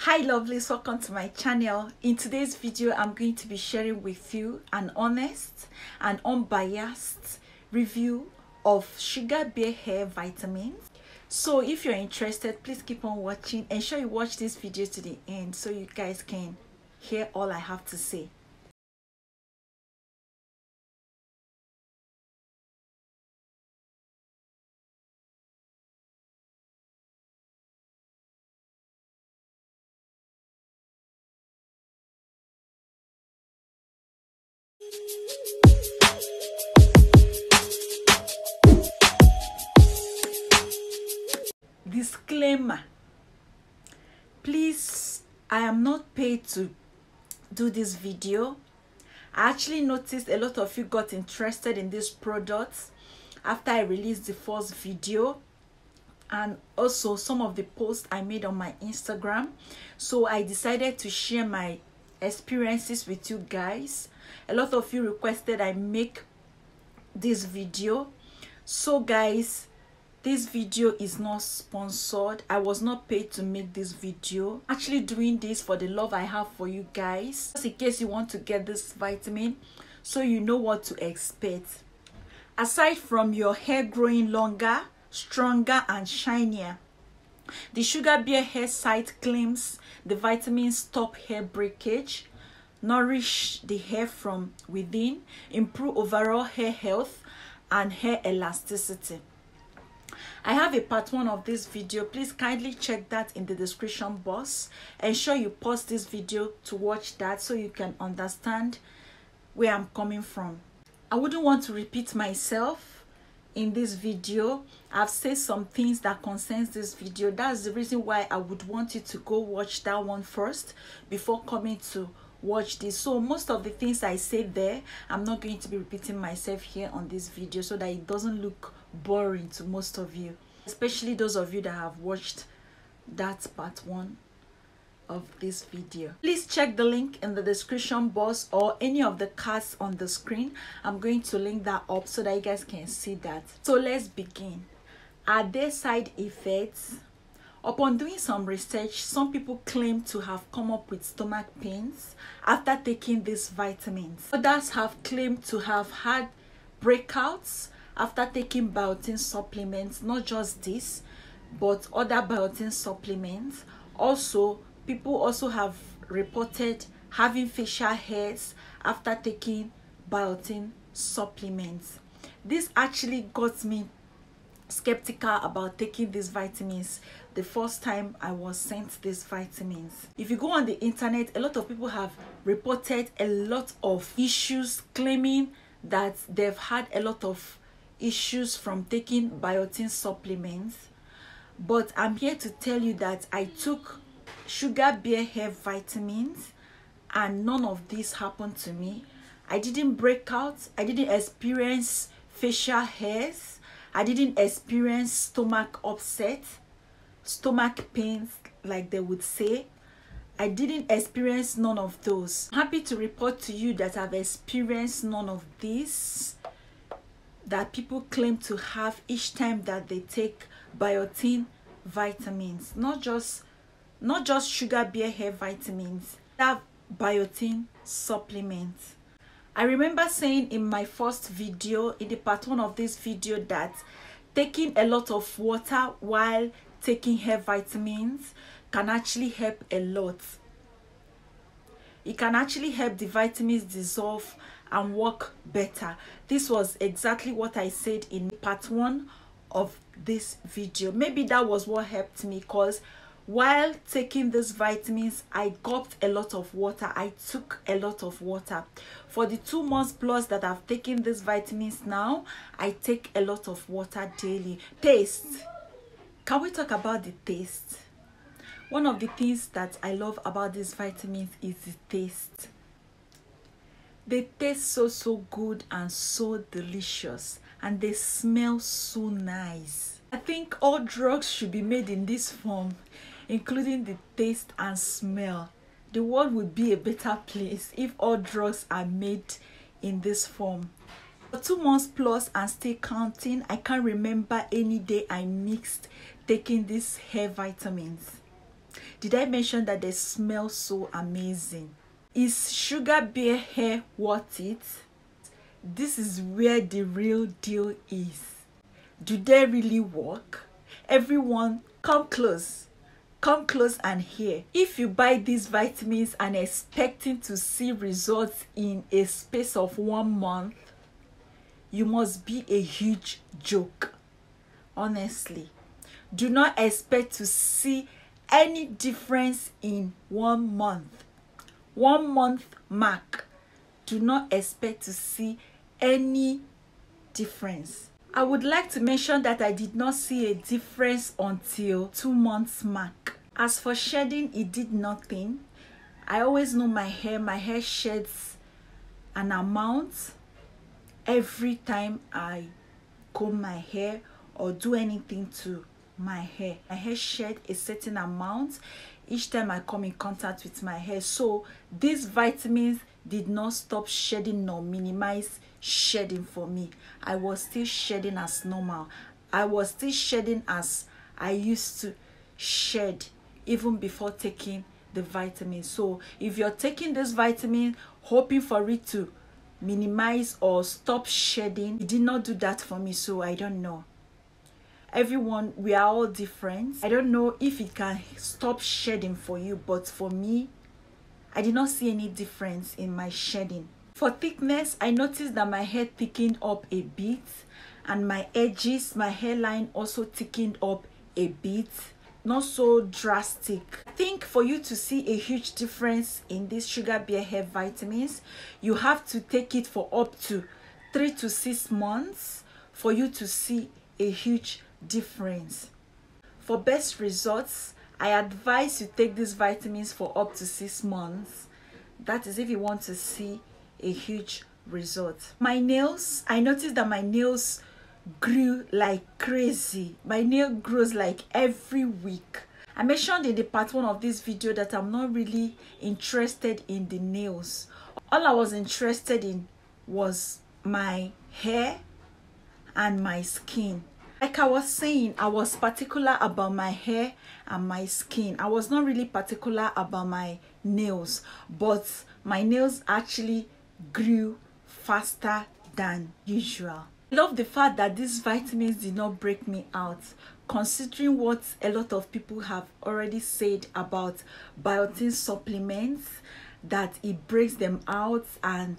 Hi lovelies, welcome to my channel. In today's video I'm going to be sharing with you an honest and unbiased review of Sugar Bear hair vitamins. So if you're interested, please keep on watching. Ensure you watch this video to the end so you guys can hear all I have to say. Disclaimer, please, I am not paid to do this video. I actually noticed a lot of you got interested in this product after I released the first video, and also some of the posts I made on my Instagram. So I decided to share my experiences with you guys. A lot of you requested I make this video. So guys, this video is not sponsored. I was not paid to make this video. I'm actually doing this for the love I have for you guys, just in case you want to get this vitamin so you know what to expect. Aside from your hair growing longer, stronger and shinier, the Sugar Bear hair site claims the vitamins stop hair breakage, nourish the hair from within, improve overall hair health and hair elasticity. I have a part 1 of this video. Please kindly check that in the description box. Ensure you pause this video to watch that so you can understand where I'm coming from. I wouldn't want to repeat myself in this video. I've said some things that concerns this video. That's the reason why I would want you to go watch that one first before coming to watch this. So most of the things I said there, I'm not going to be repeating myself here on this video so that it doesn't look boring to most of you, especially those of you that have watched that part 1 of this video. Please check the link in the description box or any of the cards on the screen. I'm going to link that up so that you guys can see that. So let's begin. Are there side effects? Upon doing some research, some people claim to have come up with stomach pains after taking these vitamins. Others have claimed to have had breakouts after taking biotin supplements, not just this, but other biotin supplements. Also, people also have reported having facial hairs after taking biotin supplements. This actually got me skeptical about taking these vitamins the first time I was sent these vitamins. If you go on the internet, a lot of people have reported a lot of issues, claiming that they've had a lot of issues from taking biotin supplements. But I'm here to tell you that I took Sugar Bear hair vitamins and none of this happened to me. I didn't break out. I didn't experience facial hairs. I didn't experience stomach upset, stomach pains like they would say. I didn't experience none of those. I'm happy to report to you that I've experienced none of this that people claim to have each time that they take biotin vitamins. Not just Sugar Bear hair vitamins, that biotin supplements. I remember saying in my first video, in the part 1 of this video, that taking a lot of water while taking hair vitamins can actually help a lot. It can actually help the vitamins dissolve and work better. This was exactly what I said in part 1 of this video. Maybe that was what helped me, because while taking these vitamins, I gulped a lot of water. I took a lot of water. For the 2 months plus that I've taken these vitamins now, I take a lot of water daily. Taste. Can we talk about the taste? One of the things that I love about these vitamins is the taste. They taste so good and so delicious, and they smell so nice. I think all drugs should be made in this form, including the taste and smell. The world would be a better place if all drugs are made in this form. For 2 months plus and still counting, I can't remember any day I mixed taking these hair vitamins. Did I mention that they smell so amazing? Is Sugar Bear hair worth it? This is where the real deal is. Do they really work? Everyone, come close and hear. If you buy these vitamins and expecting to see results in a space of 1 month, you must be a huge joke. Honestly, do not expect to see any difference in 1 month. 1 month mark. Do not expect to see any difference. I would like to mention that I did not see a difference until 2 months mark. As for shedding, it did nothing. I always know my hair sheds an amount every time I comb my hair or do anything to my hair. My hair shed a certain amount each time I come in contact with my hair. So these vitamins did not stop shedding nor minimize shedding for me. I was still shedding as normal. I was still shedding as I used to shed even before taking the vitamin. So if you're taking this vitamin hoping for it to minimize or stop shedding, it did not do that for me. So I don't know. Everyone, we are all different. I don't know if it can stop shedding for you, but for me, I did not see any difference in my shedding. For thickness, I noticed that my hair thickened up a bit, and my edges, my hairline also thickened up a bit. Not so drastic. I think for you to see a huge difference in these Sugar Bear hair vitamins, you have to take it for up to 3 to 6 months for you to see a huge difference. For best results, I advise you take these vitamins for up to 6 months. That is if you want to see a huge result. My nails, I noticed that my nails grew like crazy. My nail grows like every week. I mentioned in the part 1 of this video that I'm not really interested in the nails. All I was interested in was my hair and my skin. Like I was saying, I was particular about my hair and my skin. I was not really particular about my nails, but my nails actually grew faster than usual. I love the fact that these vitamins did not break me out, considering what a lot of people have already said about biotin supplements, that it breaks them out and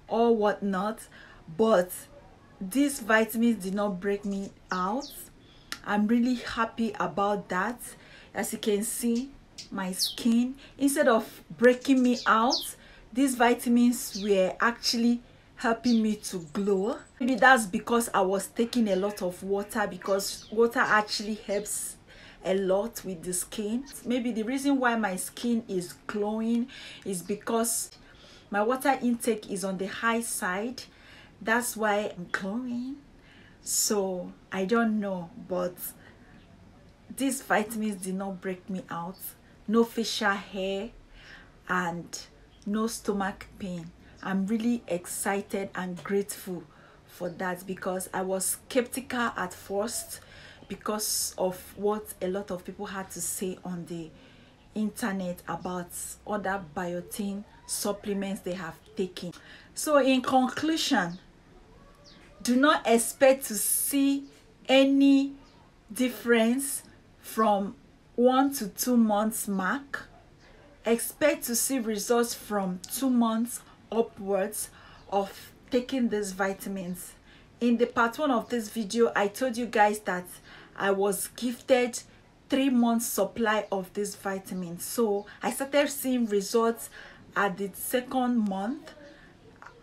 all whatnot. But these vitamins did not break me out. I'm really happy about that. As you can see, my skin, instead of breaking me out, these vitamins were actually helping me to glow. Maybe that's because I was taking a lot of water, because water actually helps a lot with the skin. Maybe the reason why my skin is glowing is because my water intake is on the high side. That's why I'm glowing. So I don't know, but these vitamins did not break me out. No facial hair and no stomach pain. I'm really excited and grateful for that, because I was skeptical at first because of what a lot of people had to say on the internet about other biotin supplements they have taken. So in conclusion, do not expect to see any difference from 1 to 2 months mark. Expect to see results from 2 months upwards of taking these vitamins. In the part 1 of this video, I told you guys that I was gifted 3 months supply of these vitamins. So I started seeing results at the 2nd month.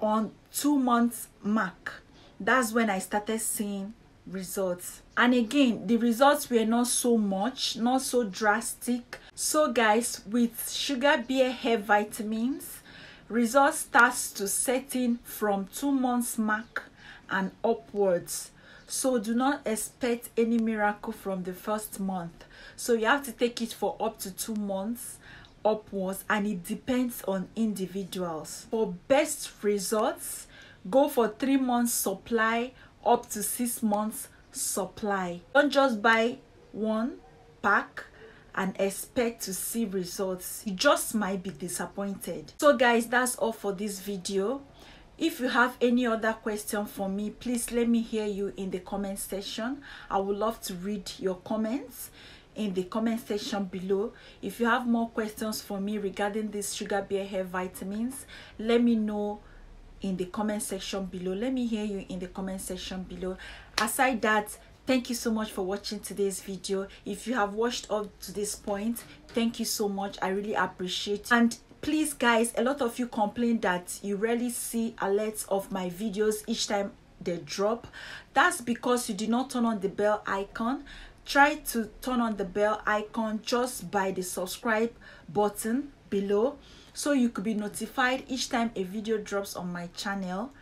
On 2 months mark, that's when I started seeing results. And again, the results were not so much, not so drastic. So guys, with Sugar Bear hair vitamins, results starts to set in from 2 months mark and upwards. So do not expect any miracle from the 1st month. So you have to take it for up to 2 months upwards, and it depends on individuals. For best results, go for 3 months supply up to 6 months supply. Don't just buy 1 pack and expect to see results, you just might be disappointed. So guys, that's all for this video. If you have any other question for me, please let me hear you in the comment section. I would love to read your comments in the comment section below. If you have more questions for me regarding these Sugar Bear hair vitamins, let me know in the comment section below. Let me hear you in the comment section below. Aside that, thank you so much for watching today's video. If you have watched up to this point, thank you so much. I really appreciate it. And please guys, a lot of you complain that you rarely see alerts of my videos each time they drop. That's because you did not turn on the bell icon. Try to turn on the bell icon just by the subscribe button below, so you could be notified each time a video drops on my channel.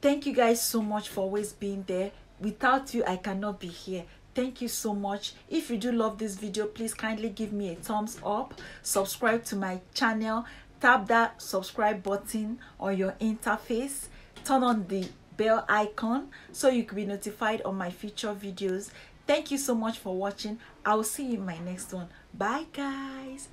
Thank you guys so much for always being there. Without you, I cannot be here. Thank you so much. If you do love this video, please kindly give me a thumbs up, subscribe to my channel, tap that subscribe button on your interface, turn on the bell icon so you can be notified on my future videos. Thank you so much for watching. I will see you in my next one. Bye guys.